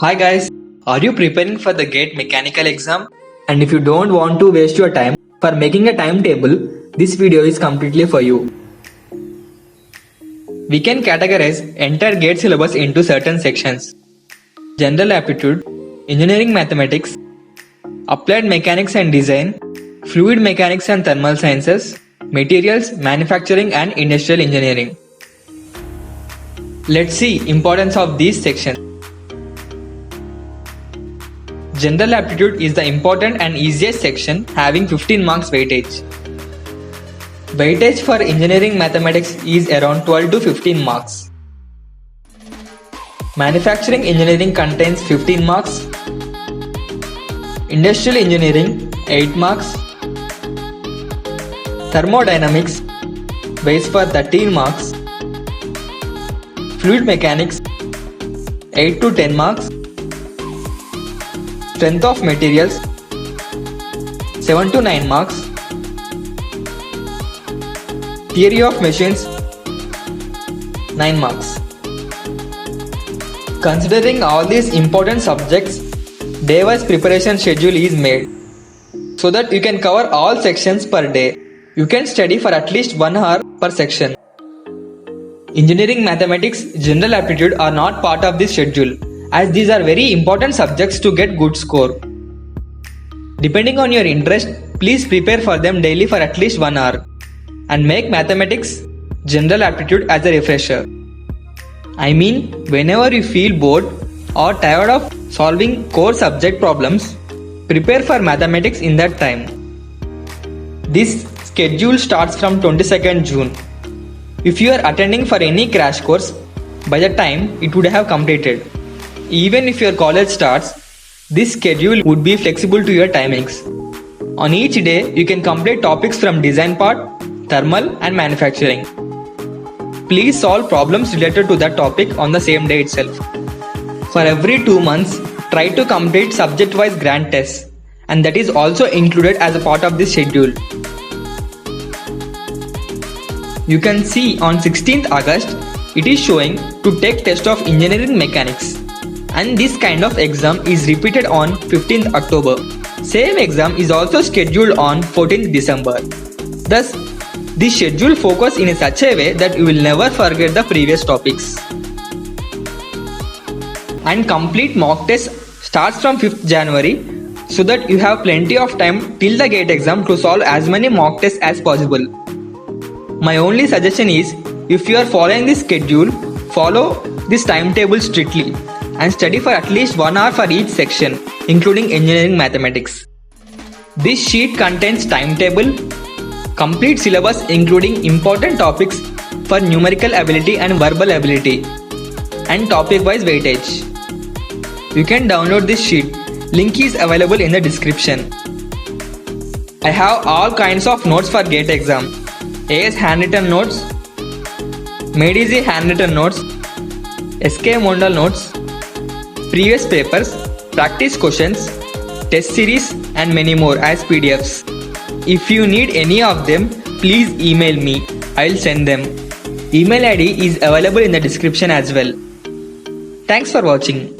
Hi guys, are you preparing for the GATE mechanical exam? And if you don't want to waste your time for making a timetable, this video is completely for you. We can categorize entire GATE syllabus into certain sections: General Aptitude, Engineering Mathematics, Applied Mechanics and Design, Fluid Mechanics and Thermal Sciences, Materials, Manufacturing and Industrial Engineering. Let's see importance of these sections. General Aptitude is the important and easiest section, having 15 marks weightage. Weightage for Engineering Mathematics is around 12 to 15 marks. Manufacturing Engineering contains 15 marks. Industrial Engineering 8 marks. Thermodynamics weighs for 13 marks. Fluid Mechanics 8 to 10 marks. Strength of Materials 7 to 9 marks. Theory of Machines 9 marks. Considering all these important subjects, day-wise preparation schedule is made so that you can cover all sections per day. You can study for at least 1 hour per section. Engineering Mathematics, General Aptitude are not part of this schedule, as these are very important subjects to get good score. Depending on your interest, please prepare for them daily for at least 1 hour and make Mathematics, General Aptitude as a refresher. I mean, whenever you feel bored or tired of solving core subject problems, prepare for Mathematics in that time. This schedule starts from 22nd June. If you are attending for any crash course, by the time it would have completed. Even if your college starts, this schedule would be flexible to your timings. On each day, you can complete topics from design part, thermal and manufacturing. Please solve problems related to that topic on the same day itself. For every 2 months, try to complete subject-wise grand tests, and that is also included as a part of this schedule. You can see on 16th August, it is showing to take test of Engineering Mechanics. And this kind of exam is repeated on 15th October. Same exam is also scheduled on 14th December. Thus, this schedule focuses in such a way that you will never forget the previous topics. And complete mock test starts from 5th January so that you have plenty of time till the GATE exam to solve as many mock tests as possible. My only suggestion is, if you are following this schedule, follow this timetable strictly and study for at least 1 hour for each section, including Engineering Mathematics. This sheet contains timetable, complete syllabus including important topics for numerical ability and verbal ability, and topic-wise weightage. You can download this sheet. Link is available in the description. I have all kinds of notes for GATE exam. AS handwritten notes, Made Easy handwritten notes, SK Mondal notes, previous papers, practice questions, test series and many more as PDFs. If you need any of them, please email me. I'll send them. Email ID is available in the description as well. Thanks for watching.